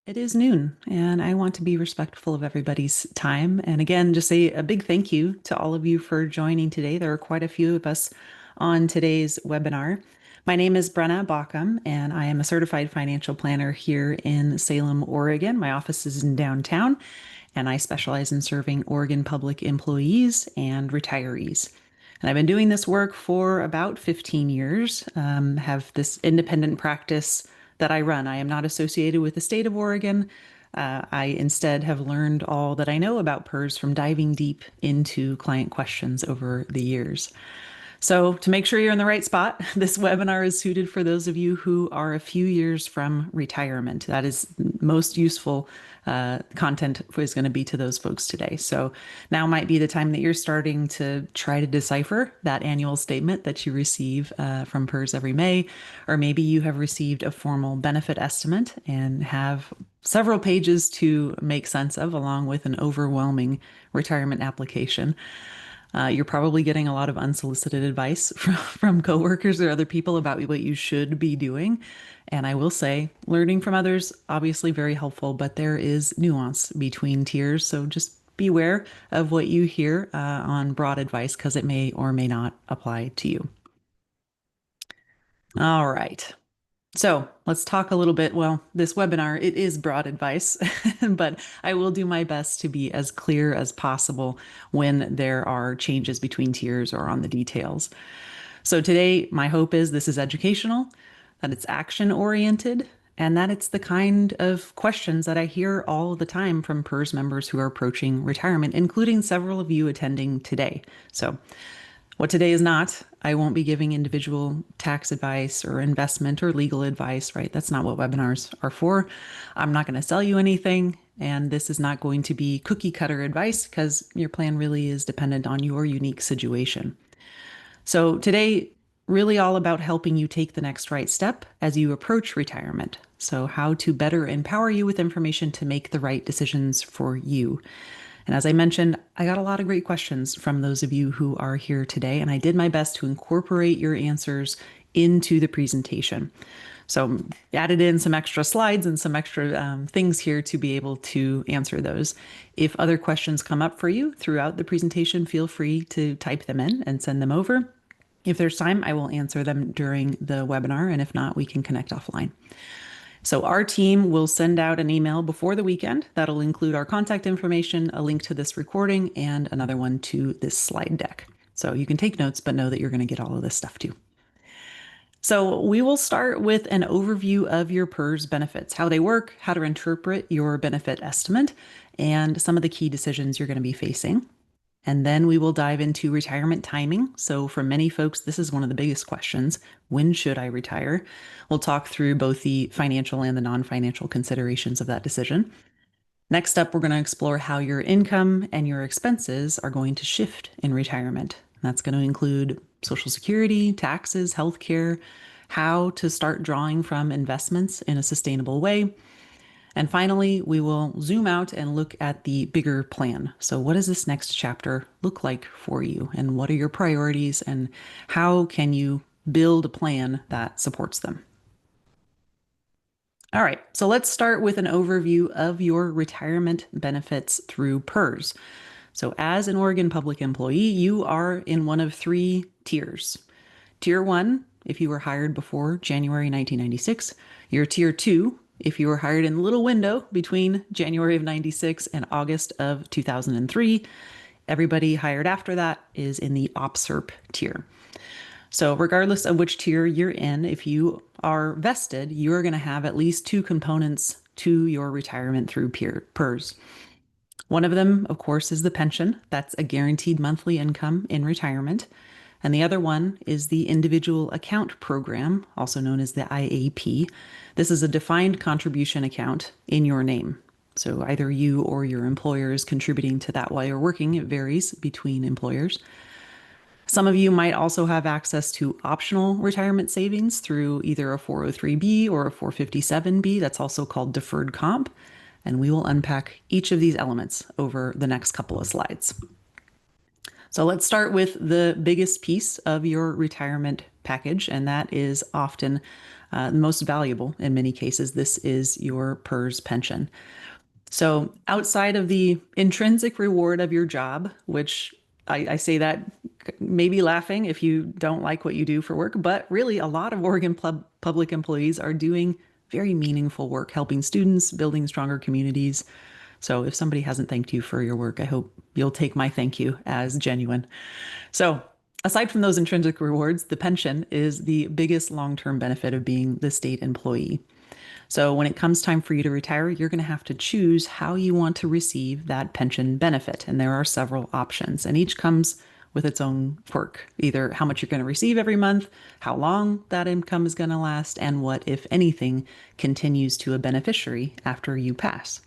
It is noon, and I want to be respectful of everybody's time. And again, just say a big thank you to all of you for joining today. There are quite a few of us on today's webinar. My name is Brenna Baucum, and I am a certified financial planner here in Salem, Oregon. My office is in downtown, and I specialize in serving Oregon public employees and retirees. And I've been doing this work for about 15 years, have this independent practice that I run. I am not associated with the state of Oregon. I instead have learned all that I know about PERS from diving deep into client questions over the years. So to make sure you're in the right spot, this webinar is suited for those of you who are a few years from retirement. That is most useful content is going to be to those folks today. So now might be the time that you're starting to try to decipher that annual statement that you receive from PERS every May, or maybe you have received a formal benefit estimate and have several pages to make sense of, along with an overwhelming retirement application. You're probably getting a lot of unsolicited advice from coworkers or other people about what you should be doing. And I will say, learning from others, obviously very helpful, but there is nuance between tiers. So just beware of what you hear on broad advice because it may or may not apply to you. All right. So let's talk a little bit. Well, this webinar, it is broad advice, but I will do my best to be as clear as possible when there are changes between tiers or on the details. So today, my hope is this is educational, that it's action oriented, and that it's the kind of questions that I hear all the time from PERS members who are approaching retirement, including several of you attending today. So what today is not, I won't be giving individual tax advice or investment or legal advice, right? That's not what webinars are for. I'm not going to sell you anything, and this is not going to be cookie cutter advice because your plan really is dependent on your unique situation. So today, really all about helping you take the next right step as you approach retirement. So how to better empower you with information to make the right decisions for you. And as I mentioned, I got a lot of great questions from those of you who are here today, and I did my best to incorporate your answers into the presentation. So added in some extra slides and some extra things here to be able to answer those. If other questions come up for you throughout the presentation, feel free to type them in and send them over. If there's time, I will answer them during the webinar, and if not, we can connect offline. So our team will send out an email before the weekend that'll include our contact information, a link to this recording, and another one to this slide deck. So you can take notes, but know that you're going to get all of this stuff too. So we will start with an overview of your PERS benefits, how they work, how to interpret your benefit estimate, and some of the key decisions you're going to be facing. And then we will dive into retirement timing. So for many folks, this is one of the biggest questions. When should I retire? We'll talk through both the financial and the non-financial considerations of that decision. Next up, we're going to explore how your income and your expenses are going to shift in retirement. That's going to include Social Security, taxes, healthcare, how to start drawing from investments in a sustainable way. And finally, we will zoom out and look at the bigger plan. So what does this next chapter look like for you? And what are your priorities? And how can you build a plan that supports them? All right, so let's start with an overview of your retirement benefits through PERS. So as an Oregon public employee, you are in one of three tiers. Tier 1, if you were hired before January 1996. You're Tier 2, if you were hired in the little window between January of 96 and August of 2003. Everybody hired after that is in the OPSERP tier. So regardless of which tier you're in, if you are vested, you're going to have at least two components to your retirement through PERS. One of them, of course, is the pension. That's a guaranteed monthly income in retirement. And the other one is the individual account program, also known as the IAP. This is a defined contribution account in your name. So either you or your employer is contributing to that while you're working. It varies between employers. Some of you might also have access to optional retirement savings through either a 403B or a 457B. That's also called Deferred Comp. And we will unpack each of these elements over the next couple of slides. So let's start with the biggest piece of your retirement package, and that is often the most valuable in many cases. This is your PERS pension. So, outside of the intrinsic reward of your job, which I say that maybe laughing if you don't like what you do for work, but really a lot of Oregon public employees are doing very meaningful work, helping students, building stronger communities. So, if somebody hasn't thanked you for your work, I hope you'll take my thank you as genuine. So, aside from those intrinsic rewards, the pension is the biggest long term benefit of being the state employee. So when it comes time for you to retire, you're going to have to choose how you want to receive that pension benefit. And there are several options, and each comes with its own quirk, either how much you're going to receive every month, how long that income is going to last, and what, if anything, continues to a beneficiary after you pass.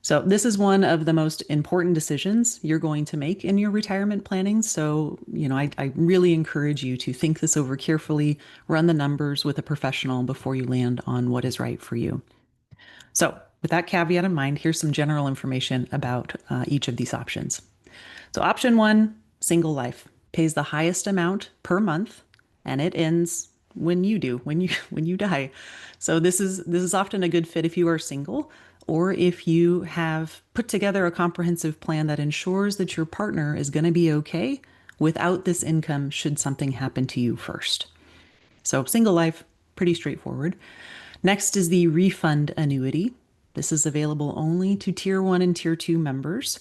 So, this is one of the most important decisions you're going to make in your retirement planning. So, I really encourage you to think this over carefully, run the numbers with a professional before you land on what is right for you. So, with that caveat in mind, here's some general information about each of these options. So, option one, single life, pays the highest amount per month, and it ends when you do, when you die. So this is often a good fit if you are single or if you have put together a comprehensive plan that ensures that your partner is going to be okay without this income should something happen to you first. So single life, pretty straightforward. Next is the refund annuity. This is available only to tier 1 and tier 2 members.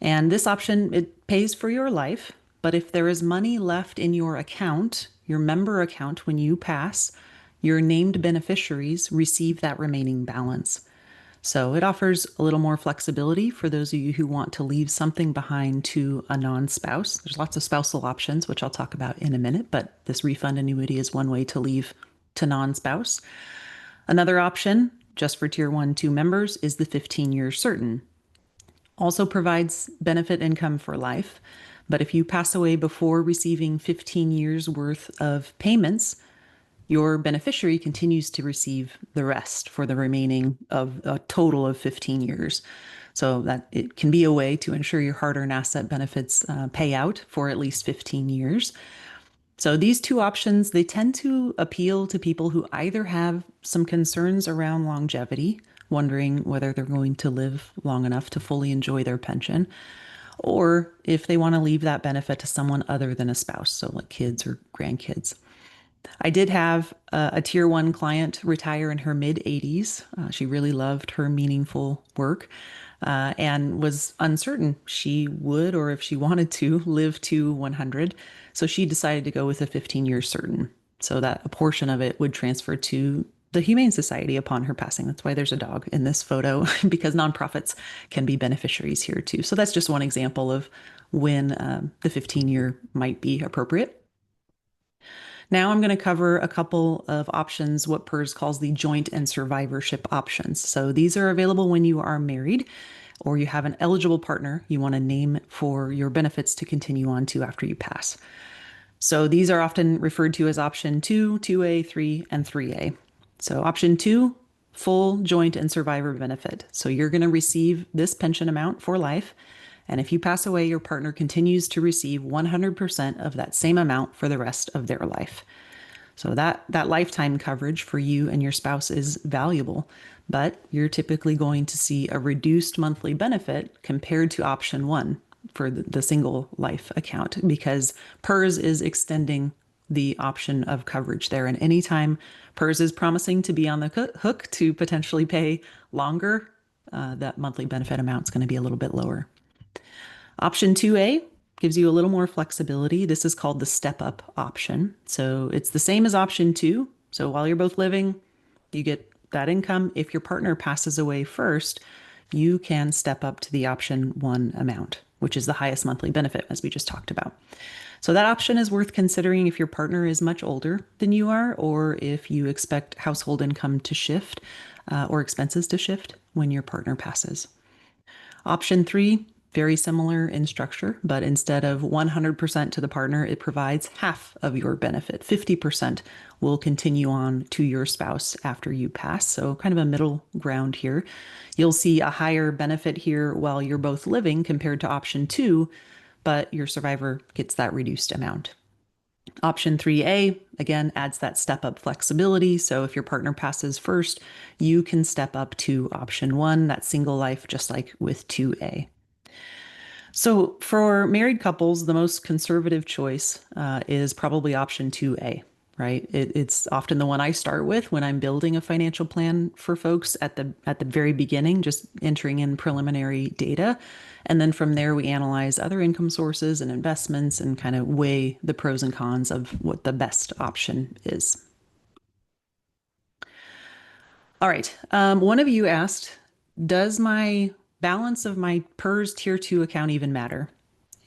And this option, it pays for your life, but if there is money left in your account, your member account, when you pass, your named beneficiaries receive that remaining balance. So it offers a little more flexibility for those of you who want to leave something behind to a non-spouse. There's lots of spousal options, which I'll talk about in a minute, but this refund annuity is one way to leave to non-spouse. Another option, just for tier 1, 2 members, is the 15-year certain. Also provides benefit income for life, but if you pass away before receiving 15 years worth of payments, your beneficiary continues to receive the rest for the remaining of a total of 15 years. So that it can be a way to ensure your hard-earned asset benefits pay out for at least 15 years. So these two options, they tend to appeal to people who either have some concerns around longevity, wondering whether they're going to live long enough to fully enjoy their pension, or if they want to leave that benefit to someone other than a spouse, so like kids or grandkids. I did have a tier 1 client retire in her mid 80s. She really loved her meaningful work and was uncertain she would, or if she wanted to, live to 100. So she decided to go with a 15-year certain, so that a portion of it would transfer to the Humane Society upon her passing. That's why there's a dog in this photo, because nonprofits can be beneficiaries here too. So that's just one example of when the 15-year might be appropriate. Now I'm going to cover a couple of options, what PERS calls the joint and survivorship options. So these are available when you are married or you have an eligible partner you want to name for your benefits to continue on to after you pass. So these are often referred to as option 2, 2A, 3, and 3A. So option 2, full joint and survivor benefit. So you're going to receive this pension amount for life. And if you pass away, your partner continues to receive 100% of that same amount for the rest of their life. So that lifetime coverage for you and your spouse is valuable, but you're typically going to see a reduced monthly benefit compared to option 1 for the single life account, because PERS is extending the option of coverage there. And anytime PERS is promising to be on the hook to potentially pay longer, that monthly benefit amount is going to be a little bit lower. Option 2A gives you a little more flexibility. This is called the step-up option. So it's the same as option 2. So while you're both living, you get that income. If your partner passes away first, you can step up to the option 1 amount, which is the highest monthly benefit, as we just talked about. So that option is worth considering if your partner is much older than you are, or if you expect household income to shift or expenses to shift when your partner passes. Option 3, very similar in structure, but instead of 100% to the partner, it provides half of your benefit. 50% will continue on to your spouse after you pass. So kind of a middle ground here. You'll see a higher benefit here while you're both living compared to option 2, but your survivor gets that reduced amount. Option 3A, again, adds that step up flexibility. So if your partner passes first, you can step up to option 1, that single life, just like with 2A. So for married couples, the most conservative choice is probably option 2A, right? It's often the one I start with when I'm building a financial plan for folks at the very beginning, just entering in preliminary data. And then from there, we analyze other income sources and investments and kind of weigh the pros and cons of what the best option is. All right. One of you asked, does my balance of my PERS Tier 2 account even matter?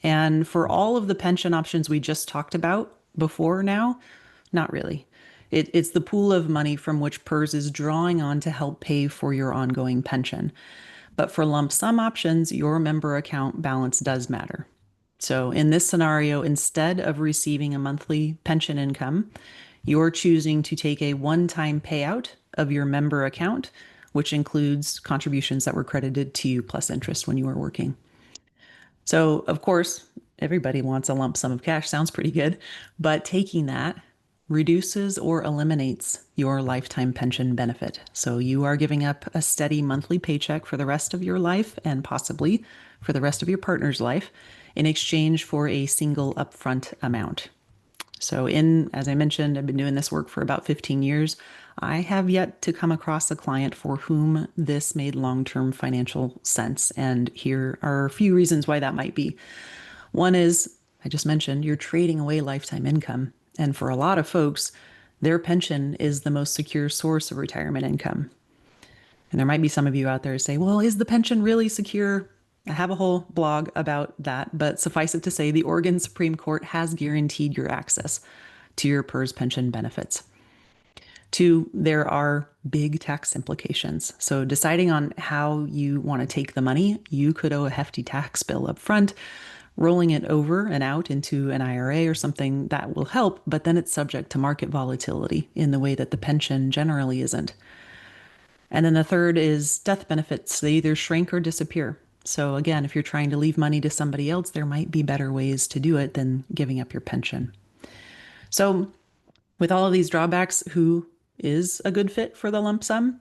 And for all of the pension options we just talked about before now, not really. It's the pool of money from which PERS is drawing on to help pay for your ongoing pension. But for lump sum options, your member account balance does matter. So in this scenario, instead of receiving a monthly pension income, you're choosing to take a one-time payout of your member account, which includes contributions that were credited to you plus interest when you were working. So, of course, everybody wants a lump sum of cash. Sounds pretty good. But taking that reduces or eliminates your lifetime pension benefit. So you are giving up a steady monthly paycheck for the rest of your life and possibly for the rest of your partner's life in exchange for a single upfront amount. So as I mentioned, I've been doing this work for about 15 years. I have yet to come across a client for whom this made long-term financial sense. And here are a few reasons why that might be. One is, I just mentioned, you're trading away lifetime income. And for a lot of folks, their pension is the most secure source of retirement income. And there might be some of you out there who say, well, is the pension really secure? I have a whole blog about that, but suffice it to say, the Oregon Supreme Court has guaranteed your access to your PERS pension benefits. 2, there are big tax implications. So deciding on how you want to take the money, you could owe a hefty tax bill up front. Rolling it over and out into an IRA or something that will help, but then it's subject to market volatility in the way that the pension generally isn't. And then the third is death benefits. They either shrink or disappear. So again, if you're trying to leave money to somebody else, there might be better ways to do it than giving up your pension. So with all of these drawbacks, who is a good fit for the lump sum?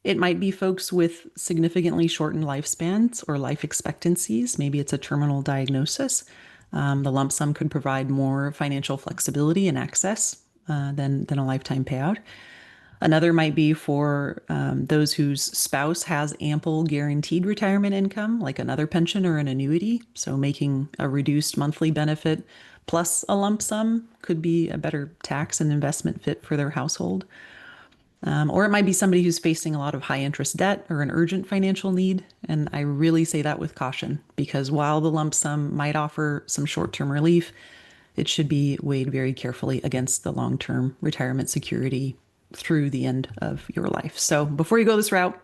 It might be folks with significantly shortened lifespans or life expectancies. Maybe it's a terminal diagnosis. The lump sum could provide more financial flexibility and access than a lifetime payout. Another might be for those whose spouse has ample guaranteed retirement income, like another pension or an annuity. So making a reduced monthly benefit plus a lump sum could be a better tax and investment fit for their household. Or it might be somebody who's facing a lot of high interest debt or an urgent financial need. And I really say that with caution, because while the lump sum might offer some short-term relief, it should be weighed very carefully against the long-term retirement security through the end of your life. So before you go this route,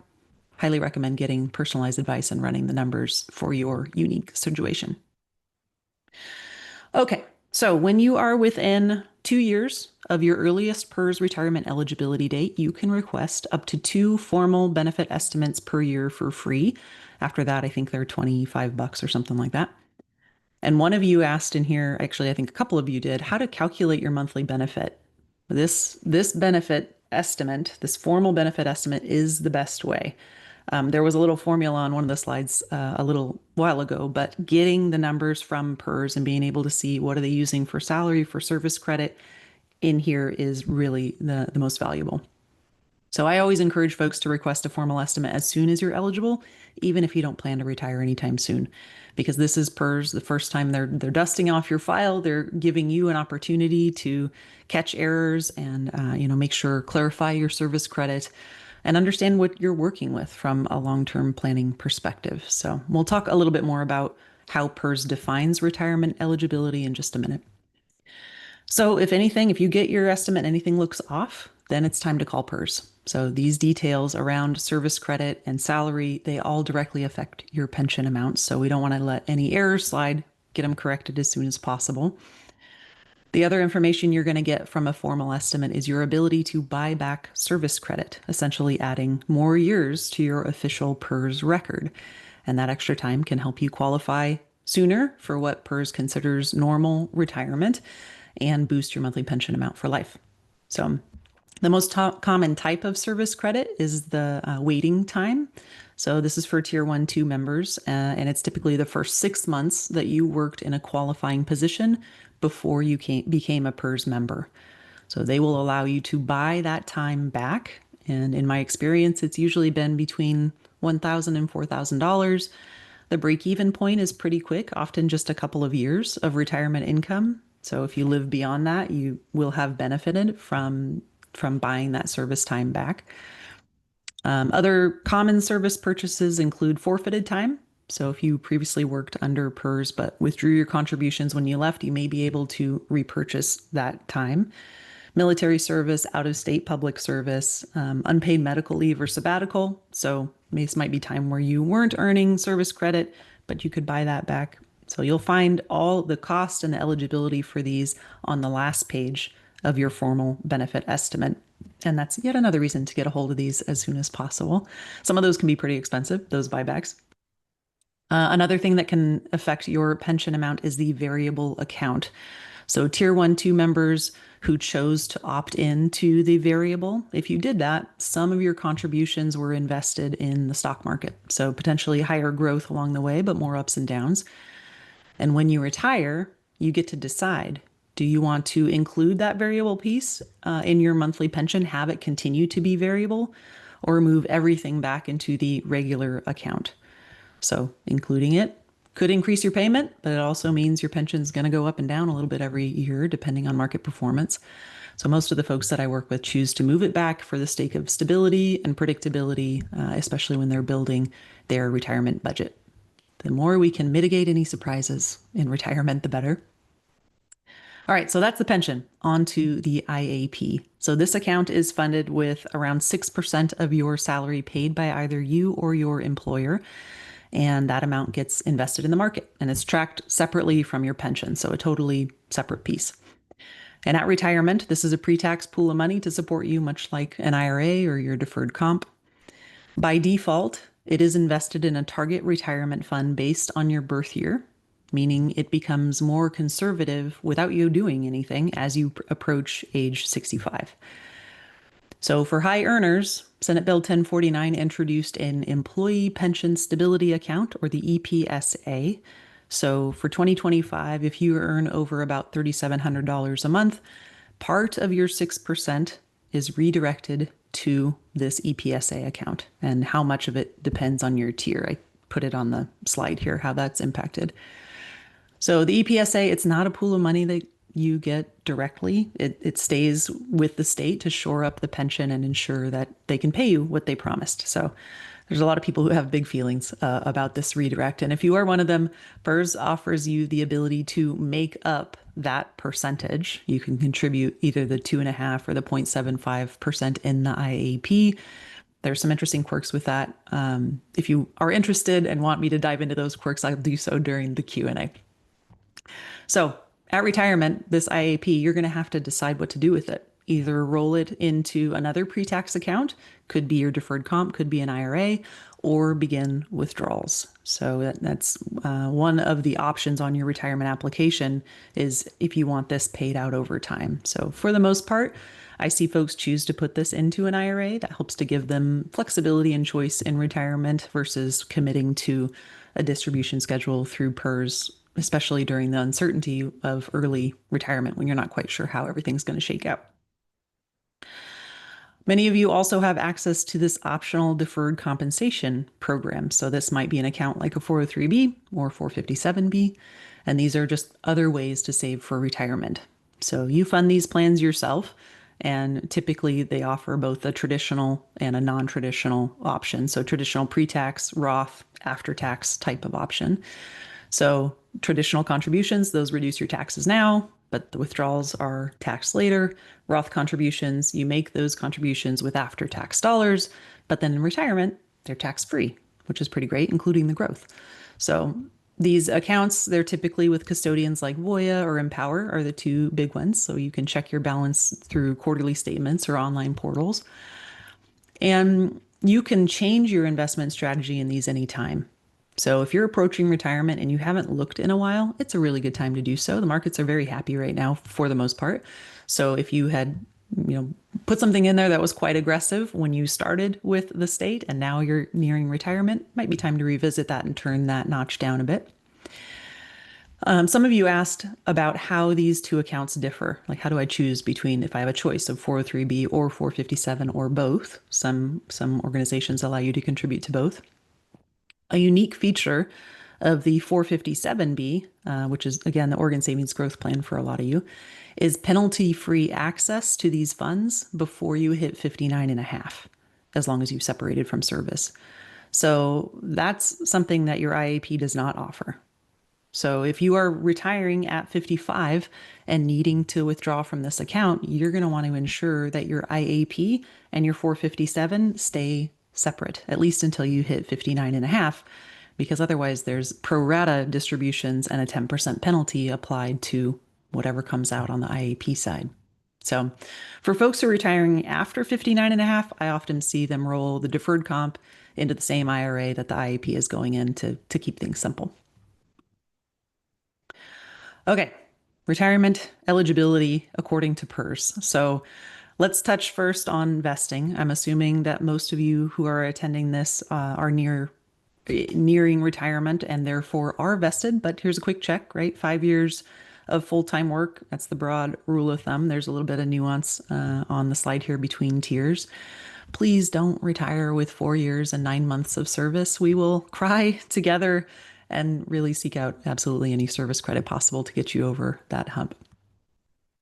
highly recommend getting personalized advice and running the numbers for your unique situation. Okay, so when you are within 2 years of your earliest PERS retirement eligibility date, you can request up to 2 formal benefit estimates per year for free. After that, I think they're $25 or something like that. And one of you asked in here, actually, I think a couple of you did, how to calculate your monthly benefit. This benefit estimate, this formal benefit estimate is the best way. There was a little formula on one of the slides a little while ago, but getting the numbers from PERS and being able to see what are they using for salary, for service credit in here is really the most valuable. So I always encourage folks to request a formal estimate as soon as you're eligible, even if you don't plan to retire anytime soon, because this is PERS. The first time they're dusting off your file, they're giving you an opportunity to catch errors and make sure clarify your service credit and understand what you're working with from a long-term planning perspective. So we'll talk a little bit more about how PERS defines retirement eligibility in just a minute. So if you get your estimate, anything looks off, then it's time to call PERS. So these details around service credit and salary, they all directly affect your pension amounts. So we don't want to let any errors slide, get them corrected as soon as possible. The other information you're going to get from a formal estimate is your ability to buy back service credit, essentially adding more years to your official PERS record. And that extra time can help you qualify sooner for what PERS considers normal retirement and boost your monthly pension amount for life. So the most common type of service credit is the waiting time. So this is for Tier 1, 2 members, and it's typically the first 6 months that you worked in a qualifying position before you became a PERS member. So they will allow you to buy that time back. And in my experience, it's usually been between $1,000 and $4,000. The break-even point is pretty quick, often just a couple of years of retirement income. So if you live beyond that, you will have benefited from buying that service time back. Other common service purchases include forfeited time. So if you previously worked under PERS but withdrew your contributions when you left, you may be able to repurchase that time. Military service, out-of-state public service, unpaid medical leave or sabbatical. So this might be time where you weren't earning service credit, but you could buy that back. So you'll find all the cost and the eligibility for these on the last page of your formal benefit estimate. And that's yet another reason to get a hold of these as soon as possible. Some of those can be pretty expensive, those buybacks. Another thing that can affect your pension amount is the variable account. So Tier 1, 2 members who chose to opt in to the variable, if you did that, some of your contributions were invested in the stock market. So potentially higher growth along the way, but more ups and downs. And when you retire, you get to decide, do you want to include that variable piece in your monthly pension, have it continue to be variable, or move everything back into the regular account? So including it could increase your payment, but it also means your pension is going to go up and down a little bit every year, depending on market performance. So most of the folks that I work with choose to move it back for the sake of stability and predictability, especially when they're building their retirement budget. The more we can mitigate any surprises in retirement, the better. All right, so that's the pension. On to the IAP. So this account is funded with around 6% of your salary paid by either you or your employer. And that amount gets invested in the market and it's tracked separately from your pension. So a totally separate piece. And at retirement, this is a pre-tax pool of money to support you, much like an IRA or your deferred comp. By default, it is invested in a target retirement fund based on your birth year, meaning it becomes more conservative without you doing anything as you approach age 65. So for high earners, Senate Bill 1049 introduced an Employee Pension Stability Account, or the EPSA. So for 2025, if you earn over about $3,700 a month, part of your 6% is redirected to this EPSA account. And how much of it depends on your tier. I put it on the slide here, how that's impacted. So the EPSA, it's not a pool of money that you get directly. It stays with the state to shore up the pension and ensure that they can pay you what they promised. So there's a lot of people who have big feelings about this redirect. And if you are one of them, PERS offers you the ability to make up that percentage. You can contribute either the 2.5 or the 0.75% in the IAP. There's some interesting quirks with that. If you are interested and want me to dive into those quirks, I'll do so during the Q&A. So at retirement, this IAP, you're going to have to decide what to do with it. Either roll it into another pre-tax account, could be your deferred comp, could be an IRA, or begin withdrawals. So that's one of the options on your retirement application is if you want this paid out over time. So for the most part, I see folks choose to put this into an IRA. That helps to give them flexibility and choice in retirement versus committing to a distribution schedule through PERS, especially during the uncertainty of early retirement when you're not quite sure how everything's going to shake out. Many of you also have access to this optional deferred compensation program. So this might be an account like a 403B or 457B, and these are just other ways to save for retirement. So you fund these plans yourself, and typically they offer both a traditional and a non-traditional option. So traditional pre-tax, Roth, after-tax type of option. So traditional contributions, those reduce your taxes now, but the withdrawals are taxed later. Roth contributions, you make those contributions with after-tax dollars, but then in retirement, they're tax-free, which is pretty great, including the growth. So these accounts, they're typically with custodians like Voya or Empower are the two big ones. So you can check your balance through quarterly statements or online portals. And you can change your investment strategy in these anytime. So if you're approaching retirement and you haven't looked in a while, it's a really good time to do so. The markets are very happy right now for the most part. So if you had, you know, put something in there that was quite aggressive when you started with the state and now you're nearing retirement, might be time to revisit that and turn that notch down a bit. Some of you asked about how these two accounts differ. Like, how do I choose between if I have a choice of 403B or 457 or both? Some organizations allow you to contribute to both. A unique feature of the 457B, which is again the Oregon Savings Growth Plan for a lot of you, is penalty-free access to these funds before you hit 59 and a half, as long as you've separated from service. So that's something that your IAP does not offer. So if you are retiring at 55 and needing to withdraw from this account, you're going to want to ensure that your IAP and your 457 stay separate, at least until you hit 59 and a half, because otherwise there's pro rata distributions and a 10% penalty applied to whatever comes out on the IAP side. So for folks who are retiring after 59 and a half, I often see them roll the deferred comp into the same IRA that the IAP is going in to keep things simple. Okay, retirement eligibility according to PERS. So let's touch first on vesting. I'm assuming that most of you who are attending this are nearing retirement and therefore are vested, but here's a quick check, right? 5 years of full-time work. That's the broad rule of thumb. There's a little bit of nuance on the slide here between tiers. Please don't retire with 4 years and 9 months of service. We will cry together and really seek out absolutely any service credit possible to get you over that hump.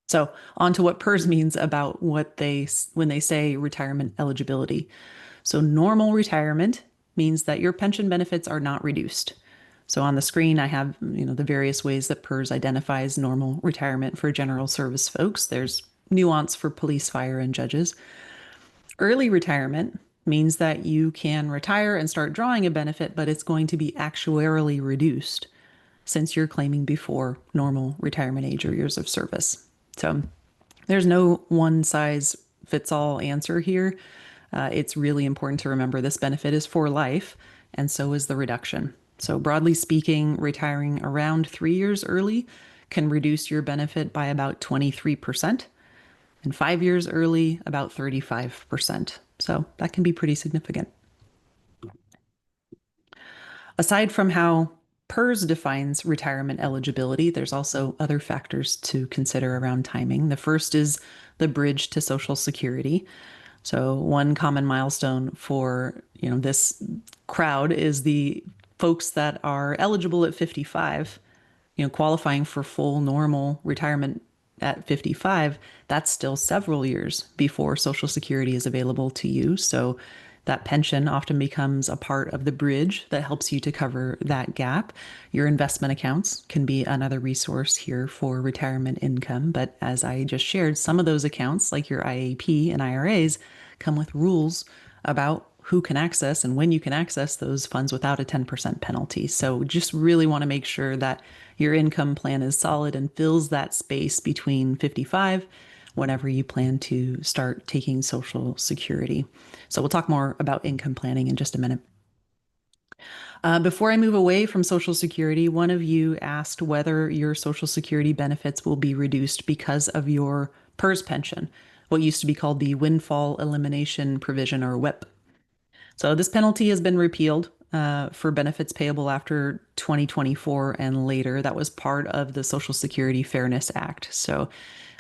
So on to what PERS means about when they say retirement eligibility. So normal retirement means that your pension benefits are not reduced. So on the screen, I have, the various ways that PERS identifies normal retirement for general service folks. There's nuance for police, fire, and judges. Early retirement means that you can retire and start drawing a benefit, but it's going to be actuarially reduced since you're claiming before normal retirement age or years of service. So there's no one size fits all answer here. It's really important to remember this benefit is for life, and so is the reduction. So broadly speaking, retiring around 3 years early can reduce your benefit by about 23%, and 5 years early, about 35%. So that can be pretty significant. Aside from how PERS defines retirement eligibility, there's also other factors to consider around timing. The first is the bridge to Social Security. So one common milestone for this crowd is the folks that are eligible at 55, qualifying for full normal retirement at 55. That's still several years before Social Security is available to you. So that pension often becomes a part of the bridge that helps you to cover that gap. Your investment accounts can be another resource here for retirement income. But as I just shared, some of those accounts, like your IAP and IRAs, come with rules about who can access and when you can access those funds without a 10% penalty. So just really want to make sure that your income plan is solid and fills that space between 55 whenever you plan to start taking Social Security. So we'll talk more about income planning in just a minute. Before I move away from Social Security, one of you asked whether your Social Security benefits will be reduced because of your PERS pension, what used to be called the Windfall Elimination Provision, or WIP. So this penalty has been repealed for benefits payable after 2024 and later. That was part of the Social Security Fairness Act. So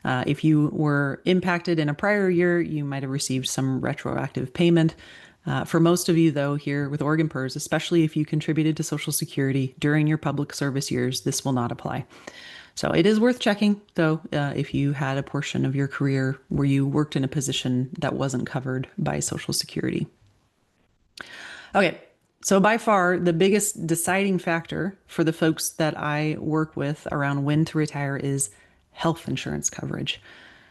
if you were impacted in a prior year, you might have received some retroactive payment. For most of you, though, here with Oregon PERS, especially if you contributed to Social Security during your public service years, this will not apply. So it is worth checking, though, if you had a portion of your career where you worked in a position that wasn't covered by Social Security. Okay, so by far the biggest deciding factor for the folks that I work with around when to retire is health insurance coverage.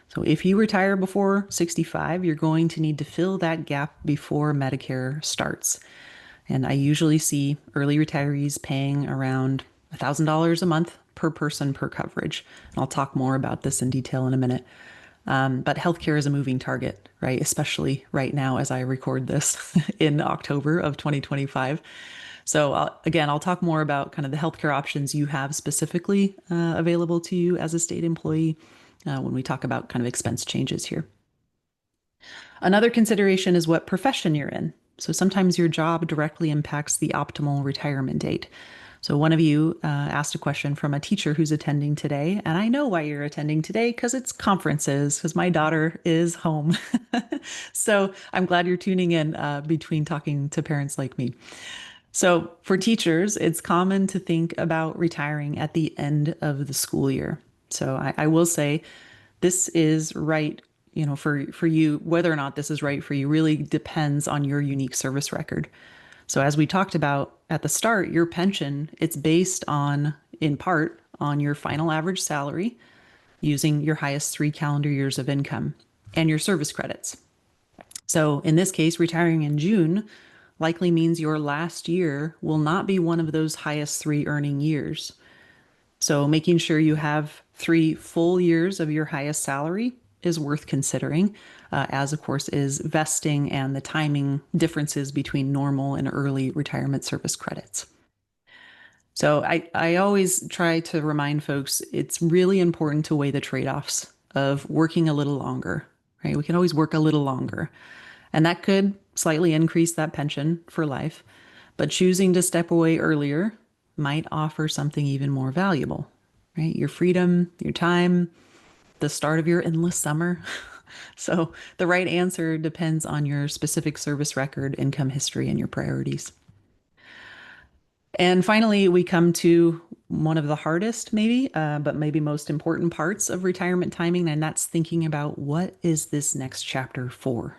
So if you retire before 65, you're going to need to fill that gap before Medicare starts. And I usually see early retirees paying around $1,000 a month per person per coverage. And I'll talk more about this in detail in a minute. But healthcare is a moving target, right? Especially right now as I record this in October of 2025. So again, I'll talk more about kind of the healthcare options you have specifically available to you as a state employee when we talk about kind of expense changes here. Another consideration is what profession you're in. So sometimes your job directly impacts the optimal retirement date. So one of you asked a question from a teacher who's attending today, and I know why you're attending today because it's conferences, because my daughter is home. So I'm glad you're tuning in between talking to parents like me. So for teachers, it's common to think about retiring at the end of the school year. So I will say this is right, for you, whether or not this is right for you really depends on your unique service record. So as we talked about at the start, your pension, it's based on, in part, on your final average salary using your highest 3 calendar years of income and your service credits. So in this case, retiring in June likely means your last year will not be one of those highest 3 earning years. So making sure you have 3 full years of your highest salary is worth considering, as of course is vesting and the timing differences between normal and early retirement service credits. So I always try to remind folks it's really important to weigh the trade-offs of working a little longer, right? We can always work a little longer, and that could slightly increase that pension for life. But choosing to step away earlier might offer something even more valuable, right? Your freedom, your time, the start of your endless summer. So the right answer depends on your specific service record, income history, and your priorities. And finally, we come to one of the hardest, maybe, but maybe most important parts of retirement timing, and that's thinking about what is this next chapter for?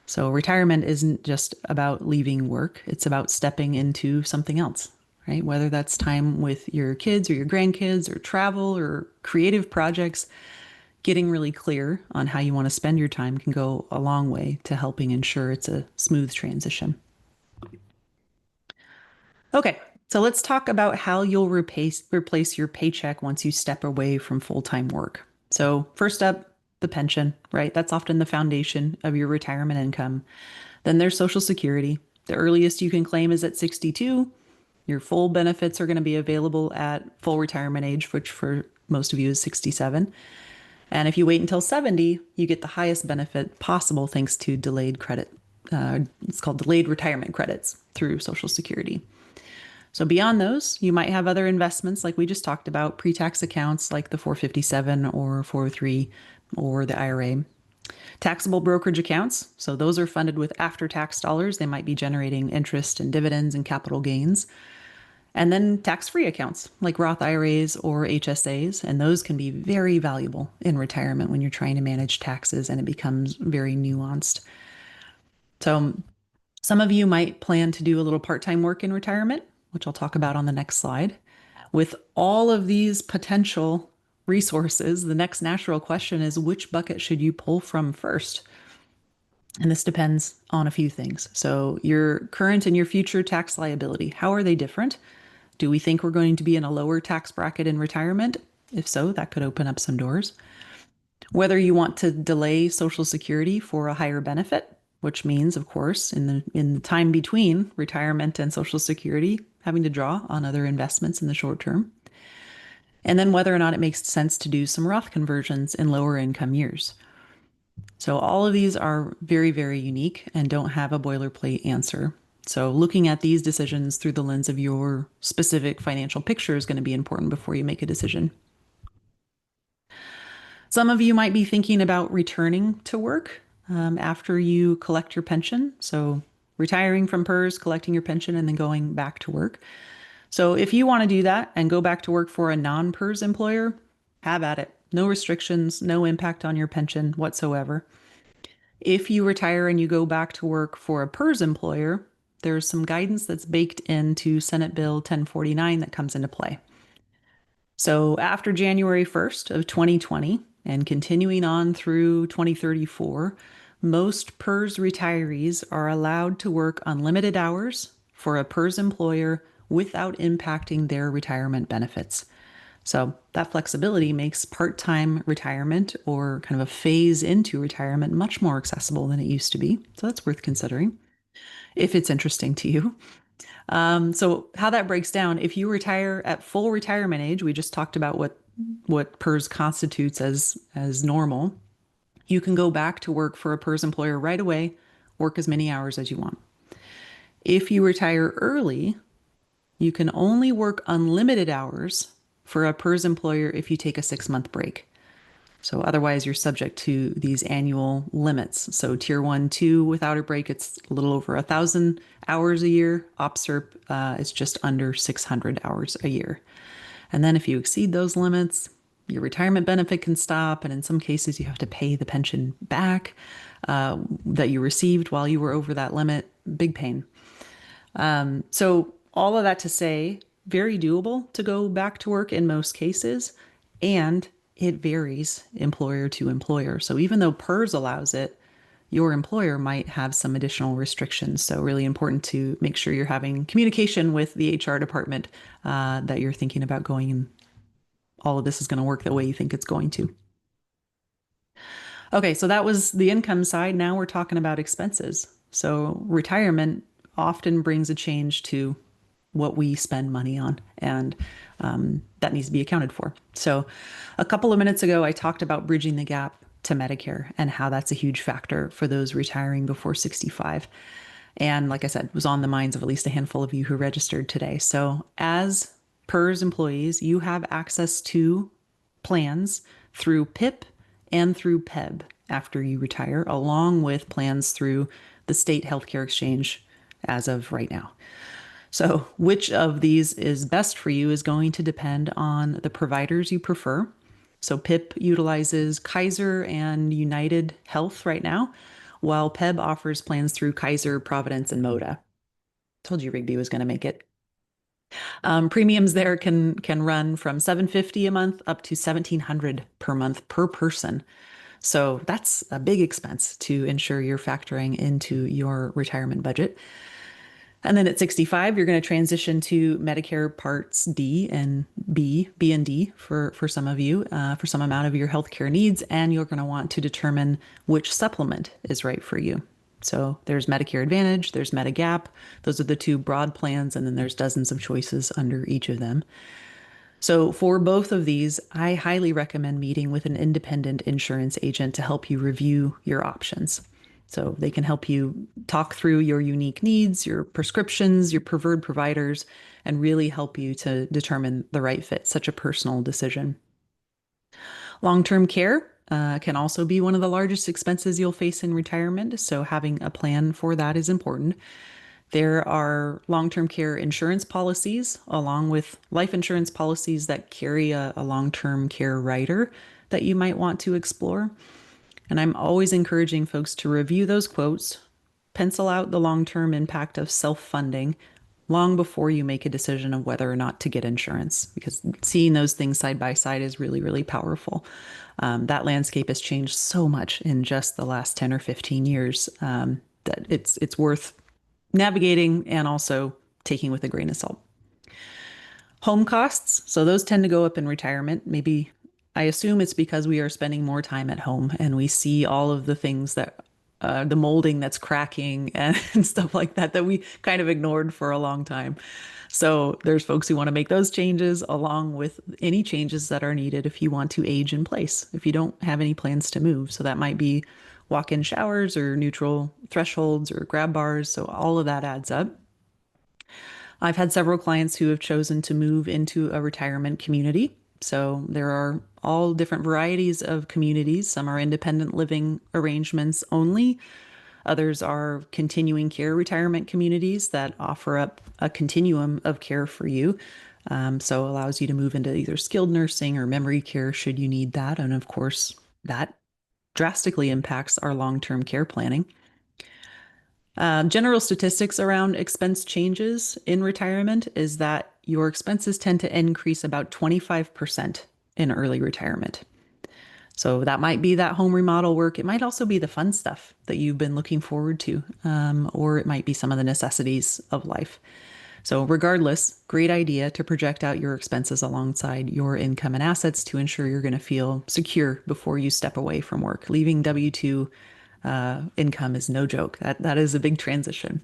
So retirement isn't just about leaving work, it's about stepping into something else, right? Whether that's time with your kids or your grandkids or travel or creative projects, getting really clear on how you want to spend your time can go a long way to helping ensure it's a smooth transition. Okay, so let's talk about how you'll replace your paycheck once you step away from full-time work. So first up, the pension, right? That's often the foundation of your retirement income. Then there's Social Security. The earliest you can claim is at 62. Your full benefits are going to be available at full retirement age, which for most of you is 67. And if you wait until 70, you get the highest benefit possible thanks to delayed credit. It's called delayed retirement credits through Social Security. So beyond those, you might have other investments like we just talked about, pre-tax accounts like the 457 or 403 or the IRA. Taxable brokerage accounts, so those are funded with after-tax dollars. They might be generating interest and dividends and capital gains. And then tax-free accounts like Roth IRAs or HSAs, and those can be very valuable in retirement when you're trying to manage taxes and it becomes very nuanced. So some of you might plan to do a little part-time work in retirement, which I'll talk about on the next slide. With all of these potential resources, the next natural question is which bucket should you pull from first? And this depends on a few things. So your current and your future tax liability, how are they different? Do we think we're going to be in a lower tax bracket in retirement? If so, that could open up some doors. Whether you want to delay Social Security for a higher benefit, which means, of course, in the time between retirement and Social Security, having to draw on other investments in the short term. And then whether or not it makes sense to do some Roth conversions in lower income years. So all of these are very, very unique and don't have a boilerplate answer. So looking at these decisions through the lens of your specific financial picture is going to be important before you make a decision. Some of you might be thinking about returning to work after you collect your pension. So retiring from PERS, collecting your pension, and then going back to work. So if you want to do that and go back to work for a non-PERS employer, have at it. No restrictions, no impact on your pension whatsoever. If you retire and you go back to work for a PERS employer, there's some guidance that's baked into Senate Bill 1049 that comes into play. So after January 1st of 2020 and continuing on through 2034, most PERS retirees are allowed to work unlimited hours for a PERS employer without impacting their retirement benefits. So that flexibility makes part-time retirement or kind of a phase into retirement much more accessible than it used to be. So that's worth considering if it's interesting to you. So how that breaks down, if you retire at full retirement age, we just talked about what PERS constitutes as normal. You can go back to work for a PERS employer right away, work as many hours as you want. If you retire early, you can only work unlimited hours for a PERS employer if you take a 6-month break. So otherwise, you're subject to these annual limits. So tier 1, 2, without a break, it's a little over 1,000 hours a year. OPSERP is just under 600 hours a year. And then if you exceed those limits, your retirement benefit can stop. And in some cases, you have to pay the pension back that you received while you were over that limit. Big pain. So all of that to say, very doable to go back to work in most cases, and it varies employer to employer. So even though PERS allows it, your employer might have some additional restrictions. So really important to make sure you're having communication with the HR department that you're thinking about going and all of this is going to work the way you think it's going to. Okay, so that was the income side. Now we're talking about expenses. So retirement often brings a change to what we spend money on, and that needs to be accounted for. So a couple of minutes ago, I talked about bridging the gap to Medicare and how that's a huge factor for those retiring before 65. And like I said, it was on the minds of at least a handful of you who registered today. So as PERS employees, you have access to plans through PIP and through PEBB after you retire, along with plans through the state healthcare exchange as of right now. So which of these is best for you is going to depend on the providers you prefer. So PIP utilizes Kaiser and United Health right now, while PEBB offers plans through Kaiser, Providence, and Moda. Told you Rigby was going to make it. Premiums there can run from $750 a month up to $1,700 per month per person. So that's a big expense to ensure you're factoring into your retirement budget. And then at 65, you're going to transition to Medicare Parts D and B and D for some of you, for some amount of your healthcare needs, and you're going to want to determine which supplement is right for you. So there's Medicare Advantage, there's Medigap. Those are the two broad plans, and then there's dozens of choices under each of them. So for both of these, I highly recommend meeting with an independent insurance agent to help you review your options. So they can help you talk through your unique needs, your prescriptions, your preferred providers, and really help you to determine the right fit, such a personal decision. Long-term care can also be one of the largest expenses you'll face in retirement, so having a plan for that is important. There are long-term care insurance policies along with life insurance policies that carry a long-term care rider that you might want to explore. And I'm always encouraging folks to review those quotes, pencil out the long-term impact of self-funding long before you make a decision of whether or not to get insurance, because seeing those things side by side is really, really powerful. That landscape has changed so much in just the last 10 or 15 years that it's worth navigating and also taking with a grain of salt. Home costs, so those tend to go up in retirement. Maybe I assume it's because we are spending more time at home and we see all of the things that the molding that's cracking and stuff like that that we kind of ignored for a long time. So there's folks who want to make those changes along with any changes that are needed if you want to age in place, if you don't have any plans to move. So that might be walk-in showers or neutral thresholds or grab bars. So all of that adds up. I've had several clients who have chosen to move into a retirement community. So there are all different varieties of communities. Some are independent living arrangements only. Others are continuing care retirement communities that offer up a continuum of care for you. So allows you to move into either skilled nursing or memory care should you need that. And of course, that drastically impacts our long-term care planning. General statistics around expense changes in retirement is that your expenses tend to increase about 25% in early retirement. So that might be that home remodel work. It might also be the fun stuff that you've been looking forward to, or it might be some of the necessities of life. So regardless, great idea to project out your expenses alongside your income and assets to ensure you're going to feel secure before you step away from work. Leaving W-2 income is no joke. That is a big transition.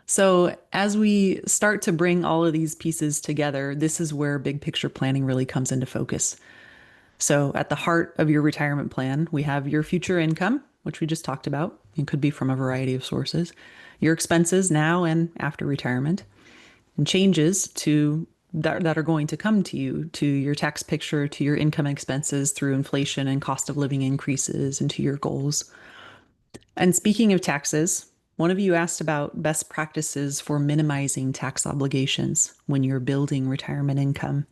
So, as we start to bring all of these pieces together, this is where big picture planning really comes into focus. So, at the heart of your retirement plan, we have your future income, which we just talked about. It could be from a variety of sources, your expenses now and after retirement, and changes to that are going to come to you, to your tax picture, to your income and expenses through inflation and cost of living increases, and to your goals. And speaking of taxes, one of you asked about best practices for minimizing tax obligations when you're building retirement income.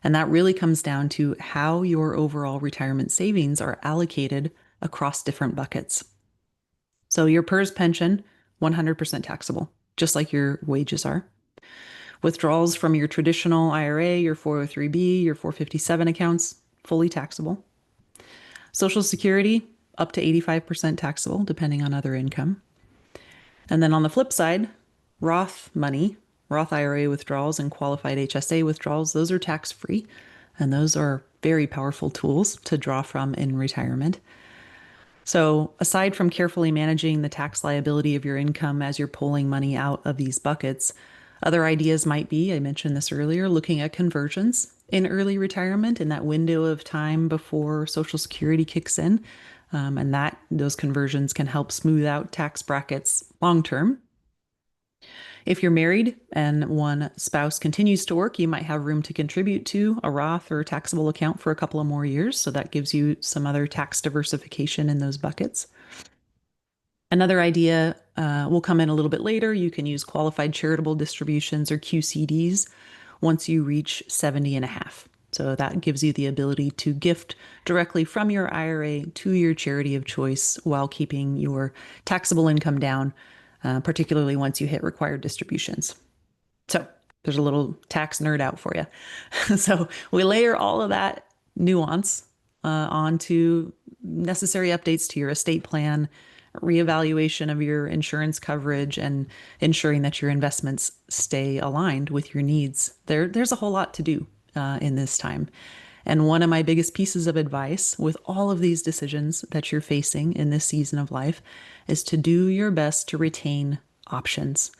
And that really comes down to how your overall retirement savings are allocated across different buckets. So your PERS pension, 100% taxable, just like your wages are. Withdrawals from your traditional IRA, your 403B, your 457 accounts, fully taxable. Social Security, up to 85% taxable, depending on other income. And then on the flip side, Roth money, Roth IRA withdrawals and qualified HSA withdrawals, those are tax free. And those are very powerful tools to draw from in retirement. So, aside from carefully managing the tax liability of your income as you're pulling money out of these buckets, other ideas might be, I mentioned this earlier, looking at conversions in early retirement in that window of time before Social Security kicks in. And that those conversions can help smooth out tax brackets long term. If you're married and one spouse continues to work, you might have room to contribute to a Roth or taxable account for a couple of more years. So that gives you some other tax diversification in those buckets. Another idea will come in a little bit later. You can use qualified charitable distributions or QCDs once you reach 70 and a half. So that gives you the ability to gift directly from your IRA to your charity of choice while keeping your taxable income down, particularly once you hit required distributions. So there's a little tax nerd out for you. So we layer all of that nuance onto necessary updates to your estate plan, reevaluation of your insurance coverage, and ensuring that your investments stay aligned with your needs. There's a whole lot to do in this time. And one of my biggest pieces of advice with all of these decisions that you're facing in this season of life is to do your best to retain options.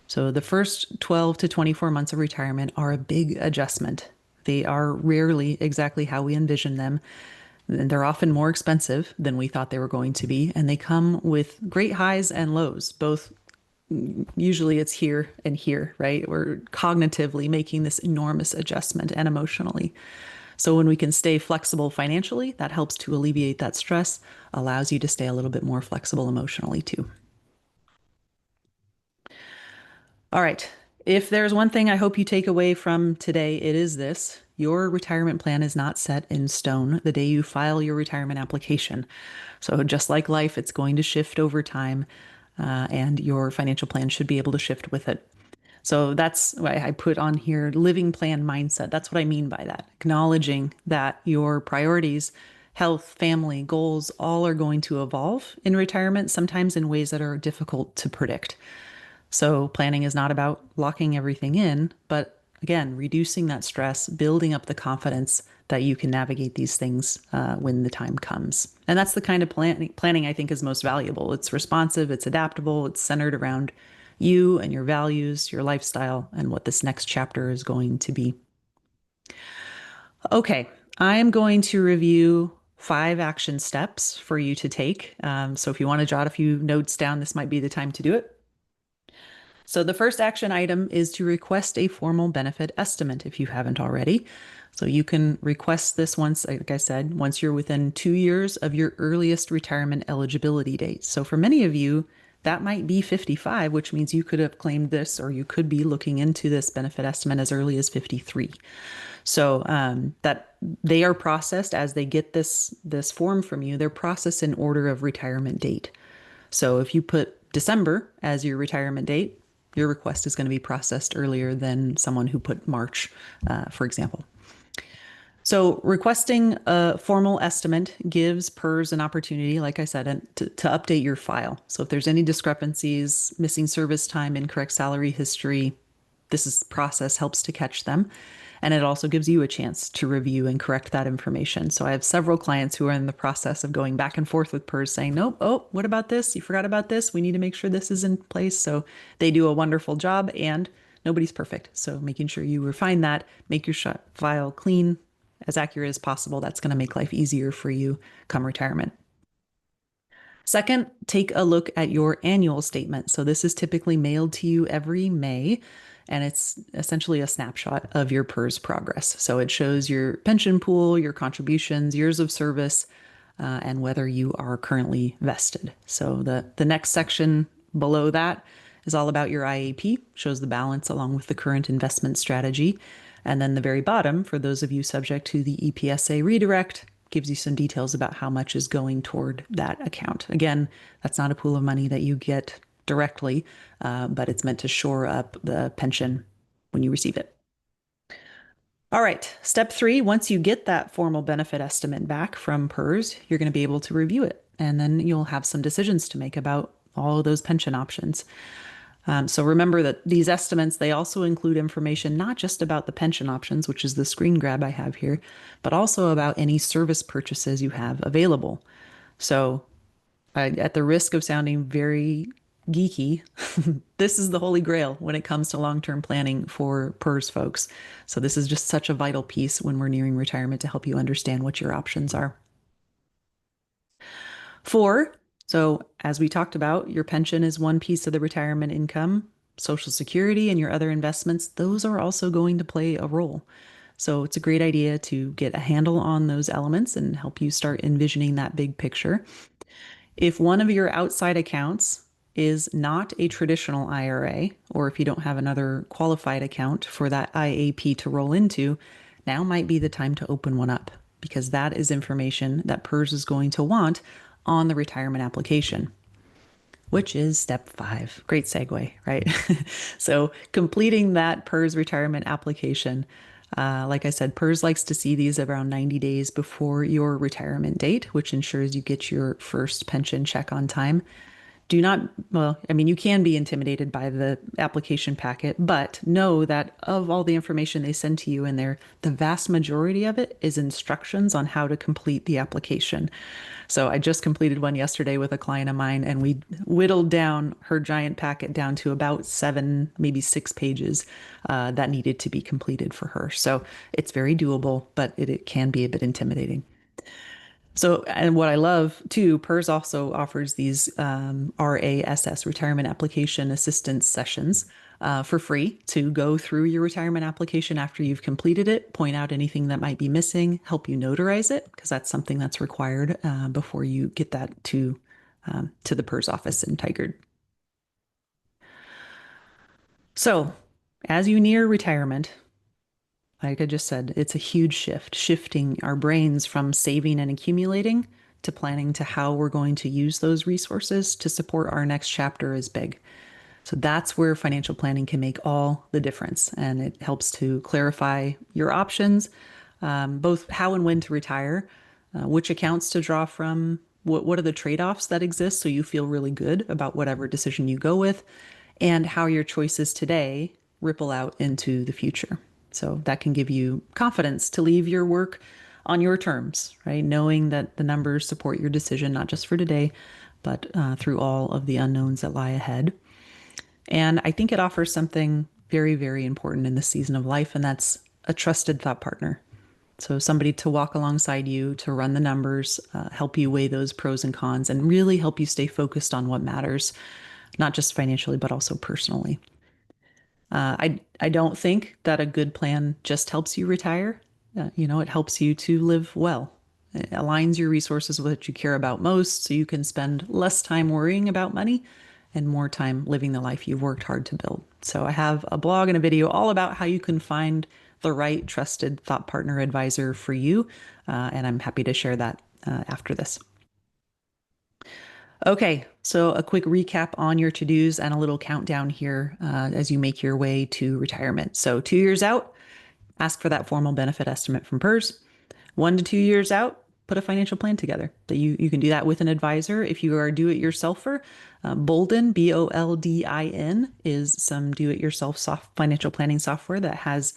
So the first 12 to 24 months of retirement are a big adjustment. They are rarely exactly how we envision them. And they're often more expensive than we thought they were going to be. And they come with great highs and lows, both usually it's here and here, right? We're cognitively making this enormous adjustment and emotionally. So when we can stay flexible financially, that helps to alleviate that stress, allows you to stay a little bit more flexible emotionally too. All right. If there's one thing I hope you take away from today, it is this. Your retirement plan is not set in stone the day you file your retirement application. So just like life, it's going to shift over time, and your financial plan should be able to shift with it. So that's why I put on here living plan mindset. That's what I mean by that. Acknowledging that your priorities, health, family, goals, all are going to evolve in retirement, sometimes in ways that are difficult to predict. So planning is not about locking everything in, but again, reducing that stress, building up the confidence that you can navigate these things when the time comes. And that's the kind of planning I think is most valuable. It's responsive, it's adaptable, it's centered around you and your values, your lifestyle, and what this next chapter is going to be. Okay, I am going to review 5 action steps for you to take. So if you want to jot a few notes down, this might be the time to do it. So the first action item is to request a formal benefit estimate if you haven't already. So you can request this once, like I said, once you're within 2 years of your earliest retirement eligibility date. So for many of you, that might be 55, which means you could have claimed this, or you could be looking into this benefit estimate as early as 53. So that they are processed as they get this form from you. They're processed in order of retirement date. So if you put December as your retirement date, your request is going to be processed earlier than someone who put March, for example. So requesting a formal estimate gives PERS an opportunity, like I said, to update your file. So if there's any discrepancies, missing service time, incorrect salary history, process helps to catch them. And it also gives you a chance to review and correct that information. So I have several clients who are in the process of going back and forth with PERS saying, nope, oh, what about this? You forgot about this. We need to make sure this is in place. So they do a wonderful job, and nobody's perfect. So making sure you refine that, make your file clean, as accurate as possible, that's going to make life easier for you come retirement. Second, take a look at your annual statement. So this is typically mailed to you every May, and it's essentially a snapshot of your PERS progress. So it shows your pension pool, your contributions, years of service, and whether you are currently vested. So the next section below that is all about your IAP, shows the balance along with the current investment strategy. And then the very bottom, for those of you subject to the EPSA redirect, gives you some details about how much is going toward that account. Again, that's not a pool of money that you get directly, but it's meant to shore up the pension when you receive it. All right, step 3, once you get that formal benefit estimate back from PERS, you're going to be able to review it, and then you'll have some decisions to make about all of those pension options. So remember that these estimates, they also include information not just about the pension options, which is the screen grab I have here, but also about any service purchases you have available. So at the risk of sounding very geeky, this is the holy grail when it comes to long-term planning for PERS folks. So this is just such a vital piece when we're nearing retirement to help you understand what your options are. 4, so as we talked about, your pension is one piece of the retirement income. Social Security and your other investments, those are also going to play a role. So it's a great idea to get a handle on those elements and help you start envisioning that big picture. If one of your outside accounts is not a traditional IRA, or if you don't have another qualified account for that IAP to roll into, now might be the time to open one up, because that is information that PERS is going to want on the retirement application, which is step 5. Great segue, right? So completing that PERS retirement application, like I said, PERS likes to see these around 90 days before your retirement date, which ensures you get your first pension check on time. Do not, well, I mean, you can be intimidated by the application packet, but know that of all the information they send to you in there, the vast majority of it is instructions on how to complete the application. So I just completed one yesterday with a client of mine, and we whittled down her giant packet down to about 7, maybe 6 pages that needed to be completed for her. So it's very doable, but it can be a bit intimidating. So, and what I love too, PERS also offers these RASS, Retirement Application Assistance Sessions, for free to go through your retirement application after you've completed it, point out anything that might be missing, help you notarize it, because that's something that's required before you get that to the PERS office in Tigard. So, as you near retirement, like I just said, it's a huge shift, shifting our brains from saving and accumulating to planning to how we're going to use those resources to support our next chapter is big. So that's where financial planning can make all the difference. And it helps to clarify your options, both how and when to retire, which accounts to draw from, what are the trade-offs that exist so you feel really good about whatever decision you go with, and how your choices today ripple out into the future. So that can give you confidence to leave your work on your terms, right? Knowing that the numbers support your decision, not just for today, but through all of the unknowns that lie ahead. And I think it offers something very, very important in this season of life, and that's a trusted thought partner. So somebody to walk alongside you, to run the numbers, help you weigh those pros and cons, and really help you stay focused on what matters, not just financially, but also personally. I don't think that a good plan just helps you retire. It helps you to live well. It aligns your resources with what you care about most, so you can spend less time worrying about money and more time living the life you've worked hard to build. So I have a blog and a video all about how you can find the right trusted thought partner advisor for you, and I'm happy to share that after this. Okay, so a quick recap on your to-dos and a little countdown here as you make your way to retirement. So 2 years out, ask for that formal benefit estimate from PERS. 1 to 2 years out, put a financial plan together. That you can do that with an advisor. If you are a do-it-yourselfer, Boldin, Boldin, is some do-it-yourself financial planning software that has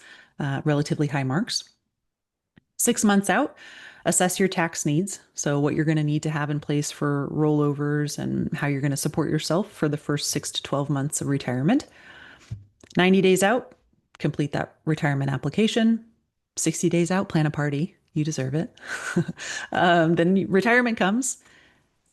relatively high marks. 6 months out, assess your tax needs. So, what you're going to need to have in place for rollovers and how you're going to support yourself for the first 6 to 12 months of retirement. 90 days out, complete that retirement application. 60 days out, plan a party. You deserve it. Then retirement comes.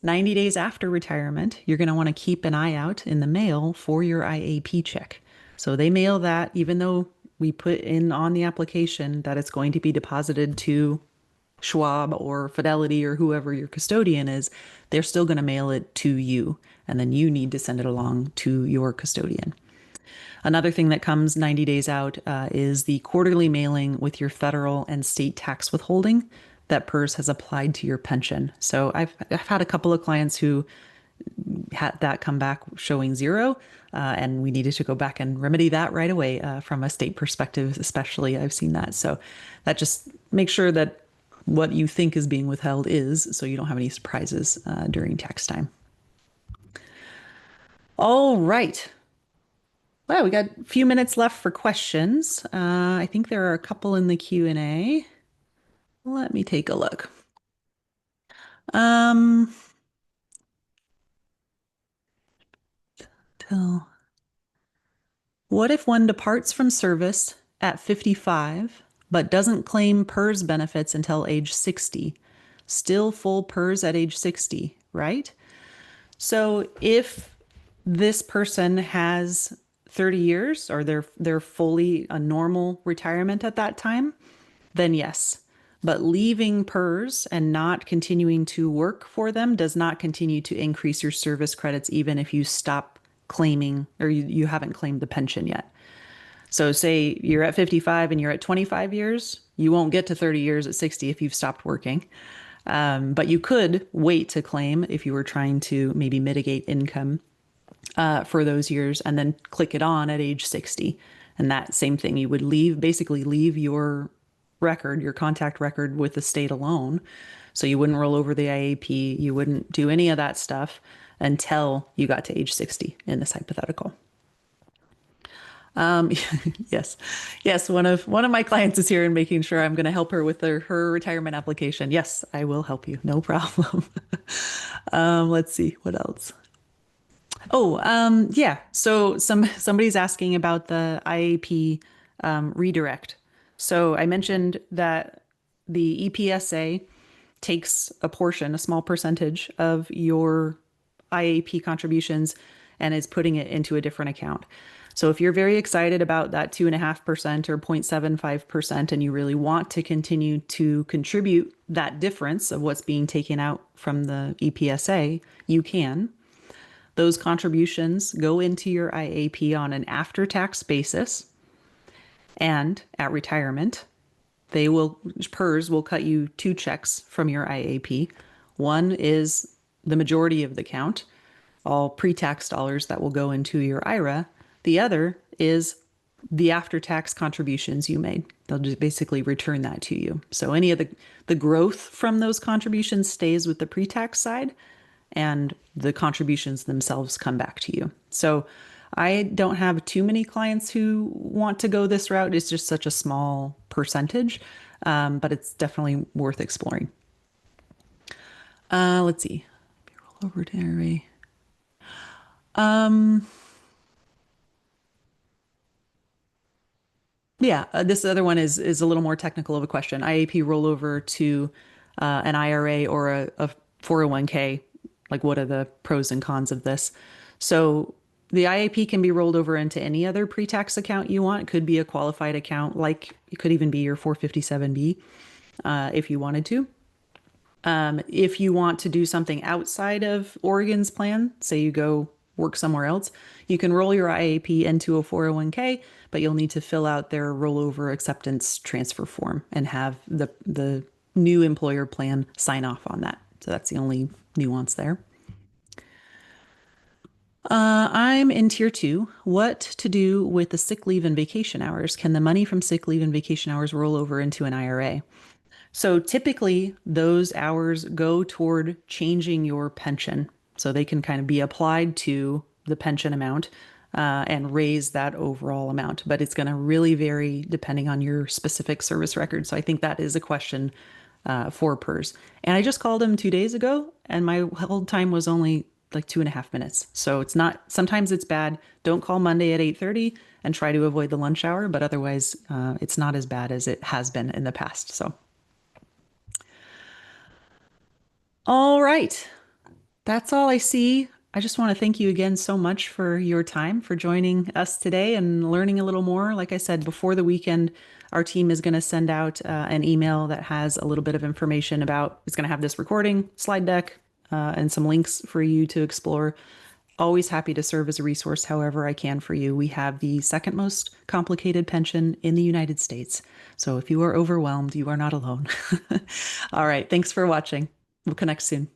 90 days after retirement, you're going to want to keep an eye out in the mail for your IAP check. So they mail that, even though we put in on the application that it's going to be deposited to Schwab or Fidelity or whoever your custodian is, they're still going to mail it to you. And then you need to send it along to your custodian. Another thing that comes 90 days out is the quarterly mailing with your federal and state tax withholding that PERS has applied to your pension. So I've had a couple of clients who had that come back showing zero, and we needed to go back and remedy that right away from a state perspective, especially. I've seen that. So that just makes sure that what you think is being withheld is, so you don't have any surprises during tax time. All right. Well, we got a few minutes left for questions. I think there are a couple in the Q&A. Let me take a look. What if one departs from service at 55 but doesn't claim PERS benefits until age 60? Still full PERS at age 60, right? So if this person has 30 years or they're fully a normal retirement at that time, then yes. But leaving PERS and not continuing to work for them does not continue to increase your service credits, even if you stop claiming or you haven't claimed the pension yet. So say you're at 55 and you're at 25 years, you won't get to 30 years at 60 if you've stopped working. But you could wait to claim if you were trying to maybe mitigate income for those years and then click it on at age 60. And that same thing, you would basically leave your record, your contact record with the state alone. So you wouldn't roll over the IAP, you wouldn't do any of that stuff until you got to age 60 in this hypothetical. Yes, yes. One of my clients is here and making sure I'm going to help her with her retirement application. Yes, I will help you. No problem. Let's see what else. Oh, yeah. So somebody's asking about the IAP redirect. So I mentioned that the EPSA takes a portion, a small percentage of your IAP contributions and is putting it into a different account. So if you're very excited about that 2.5% or 0.75% and you really want to continue to contribute that difference of what's being taken out from the EPSA, you can. Those contributions go into your IAP on an after-tax basis, and at retirement, PERS will cut you 2 checks from your IAP. One is the majority of the count, all pre-tax dollars that will go into your IRA. The other is the after-tax contributions you made. They'll just basically return that to you. So any of the growth from those contributions stays with the pre-tax side, and the contributions themselves come back to you. So I don't have too many clients who want to go this route. It's just such a small percentage, but it's definitely worth exploring. Let's see. Roll over to IRA. Yeah, this other one is a little more technical of a question. IAP rollover to an IRA or a 401k. Like, what are the pros and cons of this? So the IAP can be rolled over into any other pre-tax account you want. It could be a qualified account, like it could even be your 457B if you wanted to. If you want to do something outside of Oregon's plan, say you go work somewhere else, you can roll your IAP into a 401k, but you'll need to fill out their rollover acceptance transfer form and have the new employer plan sign off on that. So that's the only nuance there. I'm in tier 2. What to do with the sick leave and vacation hours? Can the money from sick leave and vacation hours roll over into an IRA? So typically, those hours go toward changing your pension. So they can kind of be applied to the pension amount and raise that overall amount. But it's going to really vary depending on your specific service record. So I think that is a question for PERS. And I just called him 2 days ago, and my hold time was only like 2.5 minutes. So it's not, sometimes it's bad. Don't call Monday at 8:30 and try to avoid the lunch hour, but otherwise it's not as bad as it has been in the past. So, all right. That's all I see. I just want to thank you again so much for your time, for joining us today and learning a little more. Like I said, before the weekend, our team is going to send out an email that has a little bit of information about, it's going to have this recording, slide deck, and some links for you to explore. Always happy to serve as a resource however I can for you. We have the second most complicated pension in the United States. So if you are overwhelmed, you are not alone. All right. Thanks for watching. We'll connect soon.